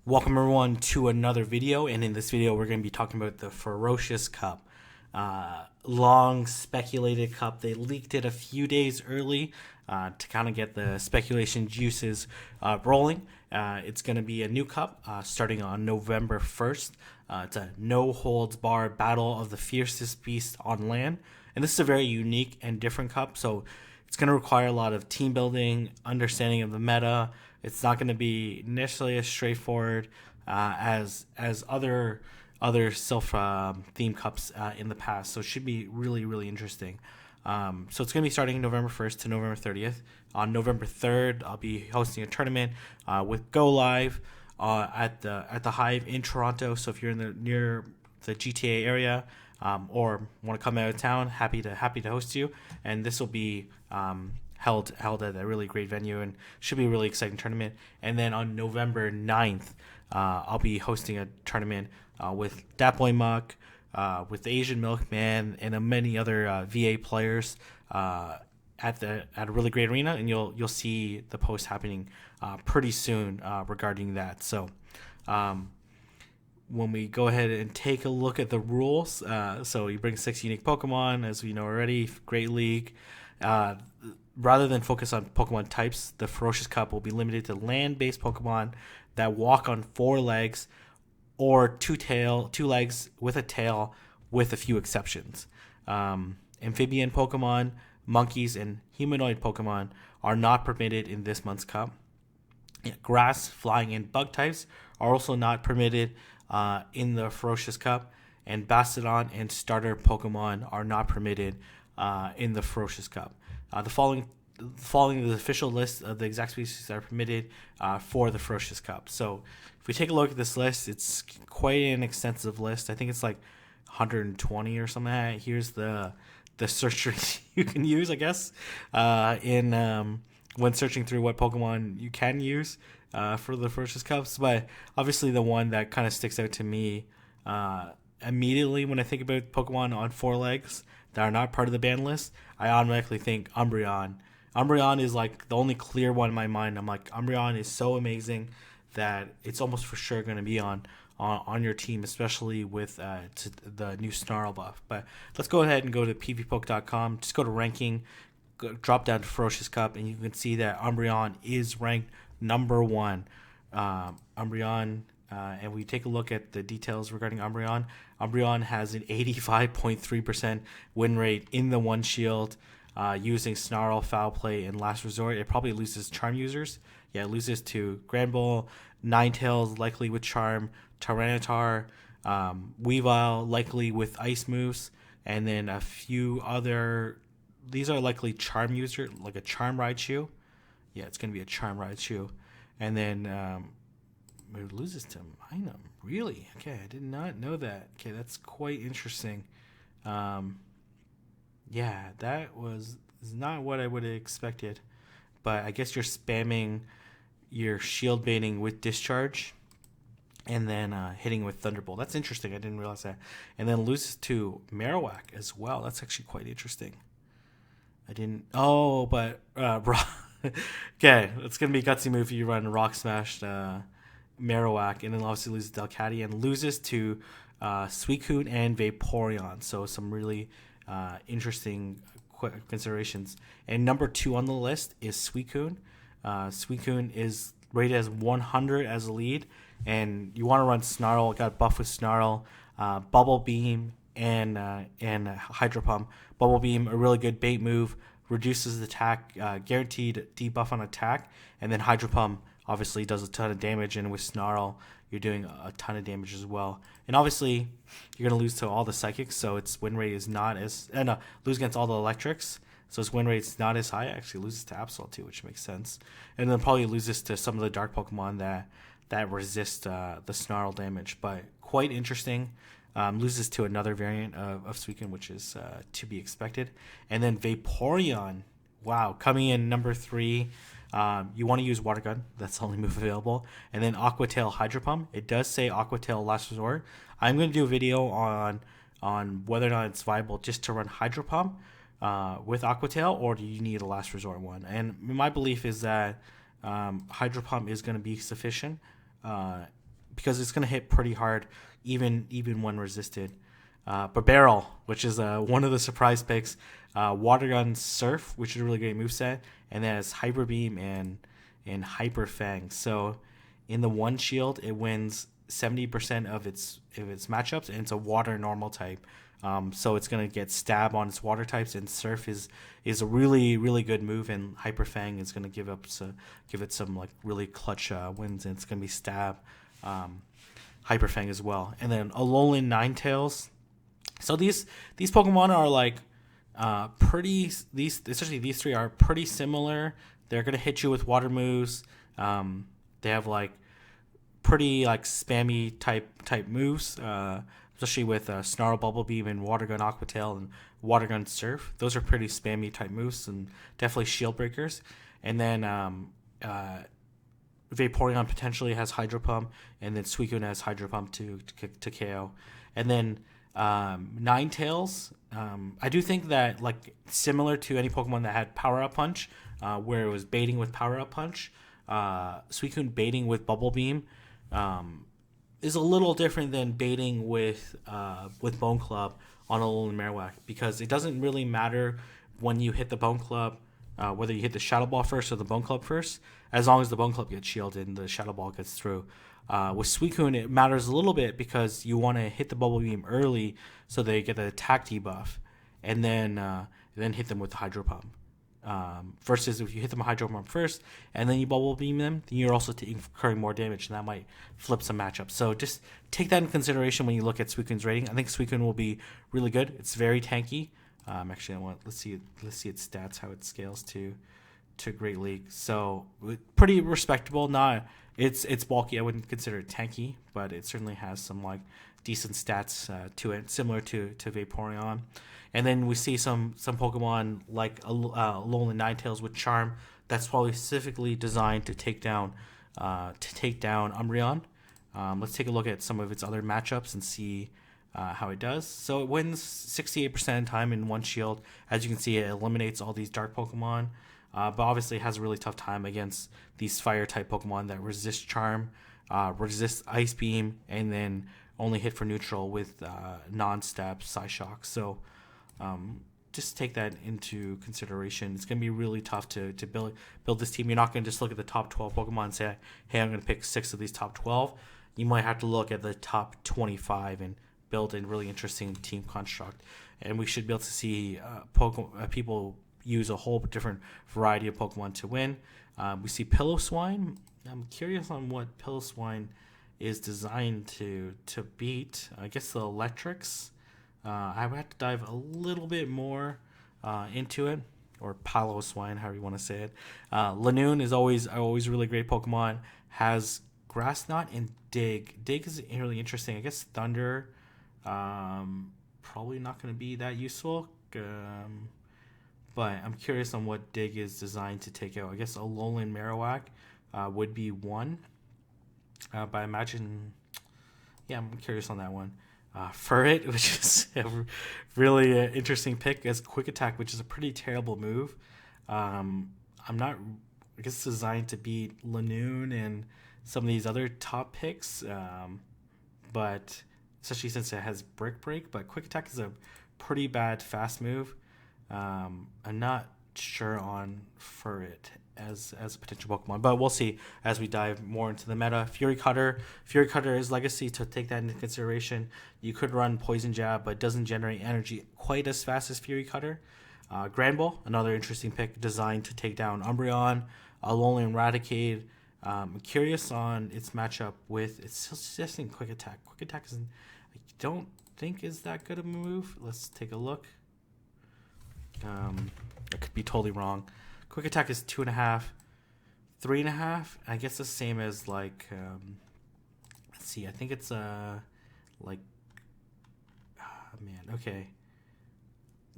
Welcome everyone to another video, and in this video we're going to be talking about the Ferocious Cup. Long speculated cup. They leaked it a few days early to kind of get the speculation juices rolling. It's going to be a new cup starting on November 1st. It's a no-holds-barred battle of the fiercest beast on land, and this is a very unique and different cup, so it's going to require a lot of team building, understanding of the meta. It's not going to be necessarily as straightforward as other self themed cups in the past. So it should be really interesting. So it's going to be starting November 1st to November 30th. On November 3rd, I'll be hosting a tournament with Go Live at the Hive in Toronto. So if you're near the GTA area, or want to come out of town, happy to host you. And this will be held at a really great venue and should be a really exciting tournament. And then on November 9th, I'll be hosting a tournament with Datboy Muck, with Asian Milkman, and many other VA players at a really great arena. And you'll see the post happening pretty soon regarding that. So. When we go ahead and take a look at the rules, so you bring 6 unique Pokemon, as we know already, Great League. Rather than focus on Pokemon types, the Ferocious Cup will be limited to land-based Pokemon that walk on 4 legs or two legs with a tail, with a few exceptions. Amphibian Pokemon, monkeys, and humanoid Pokemon are not permitted in this month's cup. Grass, flying, and bug types are also not permitted in the Ferocious Cup, and Bastiodon and starter Pokemon are not permitted in the Ferocious Cup. The following the official list of the exact species that are permitted for the Ferocious Cup. So if we take a look at this list, it's quite an extensive list. I think it's like 120 or something. Here's the search trees you can use, I guess, when searching through what Pokemon you can use for the Ferocious Cups. But obviously the one that kind of sticks out to me immediately when I think about Pokemon on 4 legs that are not part of the ban list, I automatically think Umbreon. Umbreon is like the only clear one in my mind. I'm like, Umbreon is so amazing that it's almost for sure going to be on your team, especially with the new Snarl buff. But let's go ahead and go to pvpoke.com. Just go to ranking, drop down to Ferocious Cup, and you can see that Umbreon is ranked number 1. Umbreon, and we take a look at the details regarding Umbreon. Umbreon has an 85.3% win rate in the One Shield using Snarl, Foul Play, and Last Resort. It probably loses Charm users. Yeah, it loses to Granbull, Ninetales, likely with Charm, Tyranitar, Weavile, likely with Ice moves, and then a few other. These are likely Charm user, like a Charm Raichu. Yeah, it's going to be a Charm Raichu. And then it loses to Minun. Really? Okay, I did not know that. Okay, that's quite interesting. Yeah, that is not what I would have expected. But I guess you're spamming your shield baiting with Discharge and then hitting with Thunderbolt. That's interesting. I didn't realize that. And then loses to Marowak as well. That's actually quite interesting. I didn't. Oh, but okay, it's gonna be a gutsy move if you run Rock Smash Marowak, and then obviously loses Delcatty and loses to Suicune and Vaporeon. So some really interesting considerations. And number 2 on the list is Suicune. Suicune is rated as 100 as a lead, and you want to run Snarl. Got buff with Snarl, Bubble Beam, and Hydro Pump. Bubble Beam, a really good bait move, reduces attack, guaranteed debuff on attack, and then Hydro Pump obviously does a ton of damage, and with Snarl you're doing a ton of damage as well. And obviously you're going to lose to all the Psychics, so its win rate is not as lose against all the Electrics, so its win rate's not as high. It actually loses to Absol too, which makes sense. And then probably loses to some of the Dark Pokemon that resist the Snarl damage, but quite interesting. Loses to another variant of Suicune, which is to be expected. And then Vaporeon, wow, coming in number 3. You want to use Water Gun. That's the only move available. And then Aqua Tail, Hydro Pump. It does say Aqua Tail Last Resort. I'm going to do a video on whether or not it's viable just to run Hydro Pump with Aqua Tail, or do you need a Last Resort one? And my belief is that Hydro Pump is going to be sufficient. because it's going to hit pretty hard, even when resisted. Barbarrel, which is one of the surprise picks. Water Gun Surf, which is a really great moveset, and then it's Hyper Beam and Hyper Fang. So in the one shield, it wins 70% of its matchups, and it's a water normal type. So it's gonna get stab on its water types, and Surf is a really really good move, and Hyper Fang is gonna give it some like really clutch wins, and it's gonna be stab, Hyper Fang as well, and then Alolan Ninetales. So these Pokemon are like especially these three are pretty similar. They're gonna hit you with water moves. They have like pretty like spammy type moves, especially with Snarl, Bubble Beam, and Water Gun Aqua Tail and Water Gun Surf. Those are pretty spammy type moves and definitely shield breakers. And then Vaporeon potentially has Hydro Pump, and then Suicune has Hydro Pump to KO. And then Ninetales, I do think that like similar to any Pokemon that had Power Up Punch, where it was baiting with Power Up Punch, Suicune baiting with Bubble Beam is a little different than baiting with Bone Club on Alolan Marowak, because it doesn't really matter when you hit the Bone Club, whether you hit the Shadow Ball first or the Bone Club first, as long as the Bone Club gets shielded and the Shadow Ball gets through. With Suicune, it matters a little bit because you want to hit the Bubble Beam early so they get the attack debuff, and then hit them with the Hydro Pump. Versus if you hit them with Hydro Pump first and then you Bubble Beam them, then you're also incurring more damage, and that might flip some matchups. So just take that in consideration when you look at Suicune's rating. I think Suicune will be really good. It's very tanky. Actually, let's see its stats, how it scales to Great League. So pretty respectable. Not it's bulky. I wouldn't consider it tanky, but it certainly has some like decent stats to it, similar to Vaporeon. And then we see some Pokemon like Alolan Ninetales with Charm that's probably specifically designed to take down Umbreon. Let's take a look at some of its other matchups and see how it does. So it wins 68% of the time in one shield. As you can see, it eliminates all these dark Pokemon, but obviously it has a really tough time against these fire type Pokemon that resist Charm, resist Ice Beam, and then only hit for neutral with non-stab Psyshock. So just take that into consideration. It's going to be really tough to build this team. You're not going to just look at the top 12 Pokemon and say, hey, I'm going to pick 6 of these top 12. You might have to look at the top 25 and build a really interesting team construct. And we should be able to see people use a whole different variety of Pokemon to win. We see Piloswine. I'm curious on what Piloswine is designed to beat. I guess the Electrics. I would have to dive a little bit more into it, or Piloswine, however you want to say it. Lanoon is always a really great Pokemon. Has Grass Knot and Dig. Dig is really interesting. I guess Thunder, probably not going to be that useful. But I'm curious on what Dig is designed to take out. I guess Alolan Marowak would be one. But I imagine, I'm curious on that one. Furret, which is a really interesting pick as Quick Attack, which is a pretty terrible move. I guess it's designed to beat Lanoon and some of these other top picks, but especially since it has Brick Break. But Quick Attack is a pretty bad fast move. I'm not sure on Furret as a potential Pokemon, but we'll see as we dive more into the meta. Fury Cutter is legacy, to take that into consideration. You could run Poison Jab, but it doesn't generate energy quite as fast as Fury Cutter. Granbull, another interesting pick designed to take down Umbreon. Alolan Raticate. I'm curious on its matchup with, it's still suggesting Quick Attack. Quick Attack I don't think is that good of a move. Let's take a look. I could be totally wrong. Quick Attack is 2.5, 3.5. I guess the same as like, let's see. I think it's like,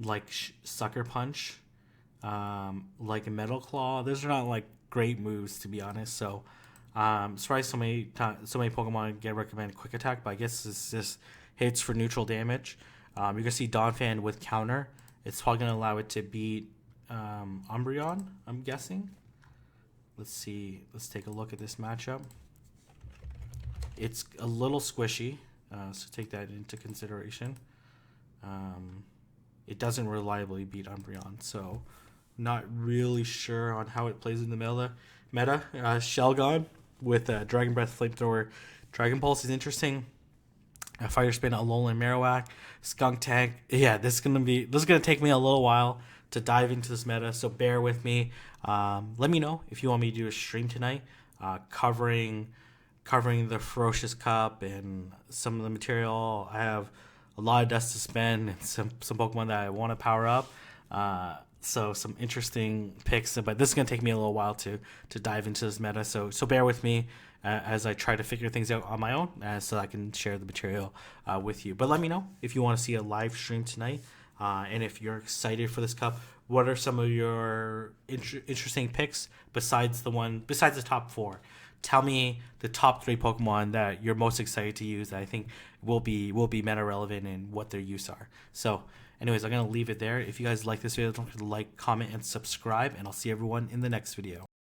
like Sucker Punch, like Metal Claw. Those are not like great moves, to be honest. So, surprised so many Pokemon get recommended Quick Attack, but I guess it's just hits for neutral damage. You're gonna see Donphan with counter. It's probably gonna allow it to beat Umbreon, I'm guessing. Let's see. Let's take a look at this matchup. It's a little squishy, so take that into consideration. It doesn't reliably beat Umbreon, so not really sure on how it plays in the meta. Shelgon with Dragon Breath, Flamethrower, Dragon Pulse is interesting. Fire Spin, Alolan Marowak, Skunk Tank. Yeah, this is gonna take me a little while to dive into this meta, so bear with me. Let me know if you want me to do a stream tonight, covering the Ferocious Cup and some of the material. I have a lot of dust to spend and some Pokemon that I want to power up. So some interesting picks, but this is gonna take me a little while to dive into this meta. So bear with me as I try to figure things out on my own, so I can share the material with you. But let me know if you want to see a live stream tonight, and if you're excited for this cup. What are some of your interesting picks besides the top 4? Tell me the top 3 Pokemon that you're most excited to use that I think will be meta relevant and what their use are. So anyways, I'm going to leave it there. If you guys like this video, don't forget to like, comment, and subscribe, and I'll see everyone in the next video.